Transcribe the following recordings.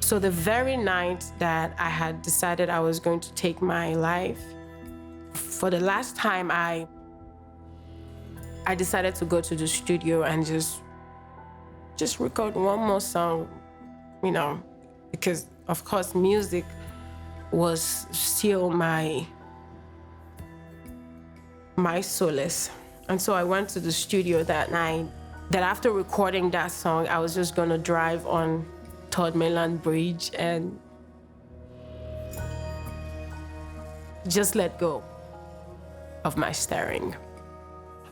So the very night that I had decided I was going to take my life, for the last time, I decided to go to the studio and just record one more song, because of course music was still my solace. And so I went to the studio that night, that after recording that song, I was just gonna drive on Third Mainland Bridge and just let go of my staring.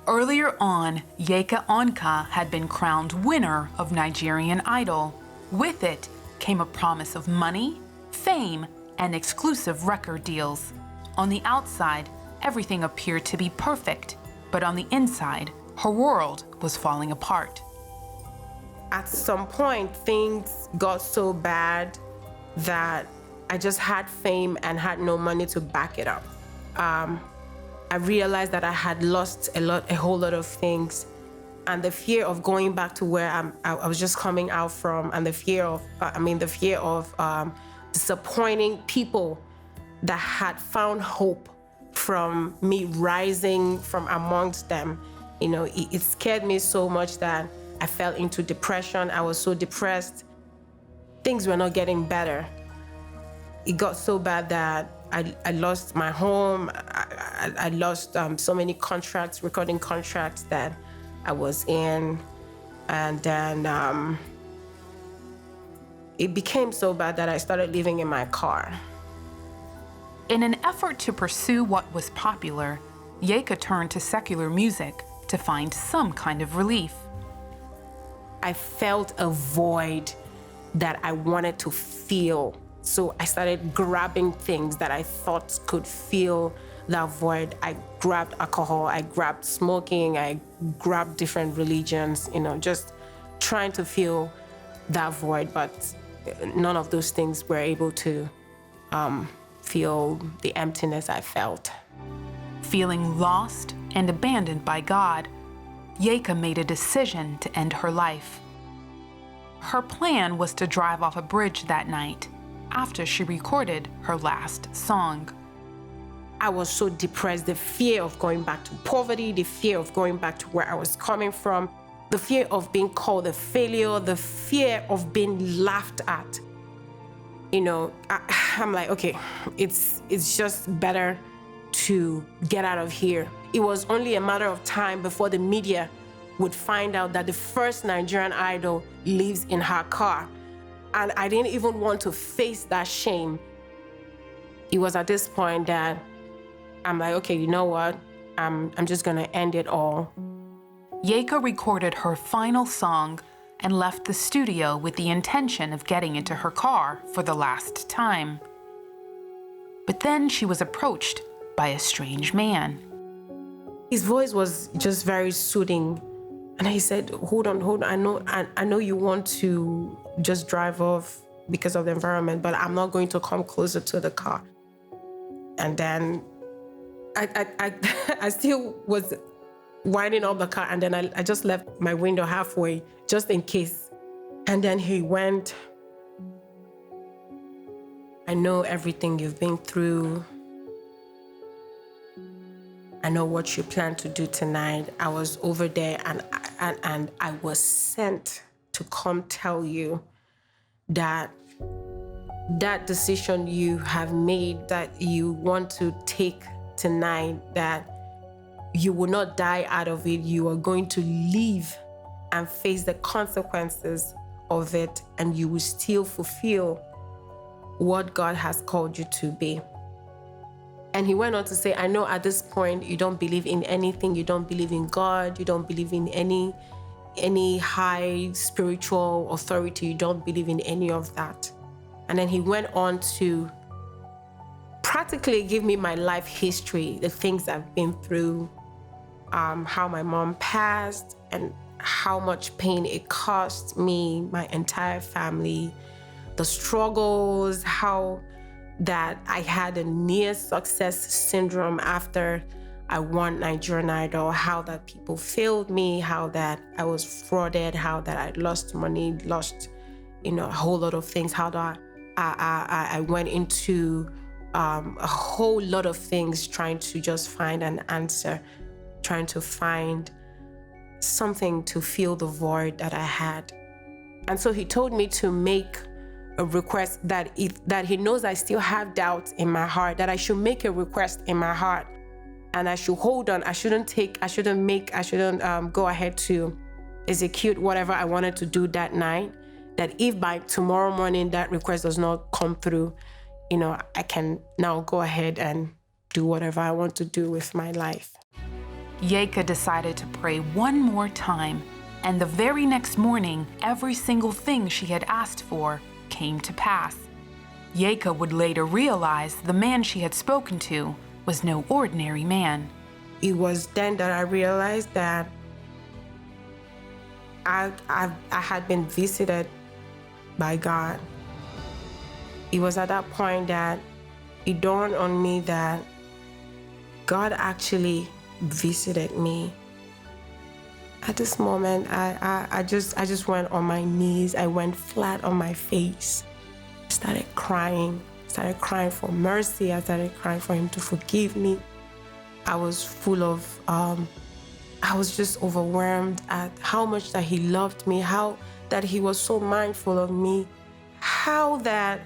Earlier on, Yeka Onka had been crowned winner of Nigerian Idol. With it came a promise of money, fame, and exclusive record deals. On the outside, everything appeared to be perfect, but on the inside, her world was falling apart. At some point, things got so bad that I just had fame and had no money to back it up. I realized that I had lost a whole lot of things, and the fear of going back to where I was just coming out from, and the fear of disappointing people that had found hope from me rising from amongst them. It scared me so much that I fell into depression. I was so depressed. Things were not getting better. It got so bad that I lost my home. I lost so many recording contracts that I was in. And then it became so bad that I started living in my car. In an effort to pursue what was popular, Yeka turned to secular music to find some kind of relief. I felt a void that I wanted to feel. So I started grabbing things that I thought could fill that void. I grabbed alcohol, I grabbed smoking, I grabbed different religions, just trying to fill that void. But none of those things were able to feel the emptiness I felt. Feeling lost and abandoned by God, Yeka made a decision to end her life. Her plan was to drive off a bridge that night after she recorded her last song. I was so depressed, the fear of going back to poverty, the fear of going back to where I was coming from, the fear of being called a failure, the fear of being laughed at. I'm like, okay, it's just better to get out of here. It was only a matter of time before the media would find out that the first Nigerian Idol lives in her car. And I didn't even want to face that shame. It was at this point that I'm like, okay, you know what? I'm just gonna end it all. Yeka recorded her final song and left the studio with the intention of getting into her car for the last time. But then she was approached by a strange man. His voice was just very soothing. And he said, hold on, I know you want to just drive off because of the environment, but I'm not going to come closer to the car. And then I still was winding up the car, and then I just left my window halfway just in case. And then he went, I know everything you've been through. I know what you plan to do tonight. I was over there and I was sent to come tell you that that decision you have made, that you want to take tonight, that you will not die out of it. You are going to live and face the consequences of it, and you will still fulfill what God has called you to be. And he went on to say, I know at this point you don't believe in anything. You don't believe in God. You don't believe in any high spiritual authority. You don't believe in any of that. And then he went on to practically give me my life history, the things I've been through, how my mom passed and how much pain it cost me, my entire family, the struggles, how that I had a near success syndrome after I won Nigerian Idol, how that people failed me, how that I was frauded, how that I lost money, lost, a whole lot of things. How do I went into a whole lot of things trying to just find an answer, trying to find something to fill the void that I had. And so he told me to make a request that he knows I still have doubts in my heart, that I should make a request in my heart and I should hold on. I shouldn't go ahead to execute whatever I wanted to do that night. That if by tomorrow morning that request does not come through, I can now go ahead and do whatever I want to do with my life. Yeka decided to pray one more time, and the very next morning, every single thing she had asked for came to pass. Yeka would later realize the man she had spoken to was no ordinary man. It was then that I realized that I had been visited by God. It was at that point that it dawned on me that God actually visited me. At this moment, I just went on my knees. I went flat on my face. I started crying for mercy. I started crying for him to forgive me. I was full of, I was just overwhelmed at how much that he loved me, how that he was so mindful of me, how that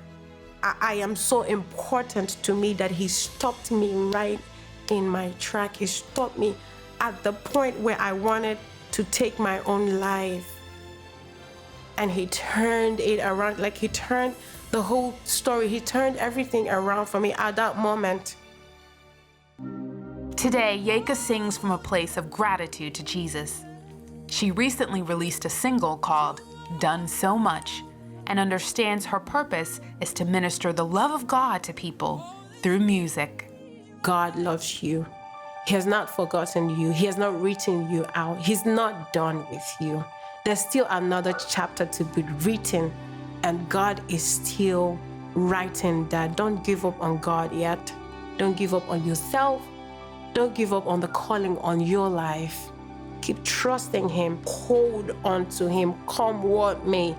I am so important to me, that he stopped me right in my track. He stopped me at the point where I wanted to take my own life. And he turned it around, like he turned the whole story, he turned everything around for me at that moment. Today, Yeka sings from a place of gratitude to Jesus. She recently released a single called Done So Much, and understands her purpose is to minister the love of God to people through music. God loves you. He has not forgotten you. He has not written you out. He's not done with you. There's still another chapter to be written, and God is still writing that. Don't give up on God yet. Don't give up on yourself. Don't give up on the calling on your life. Keep trusting him. Hold on to him. Come what may.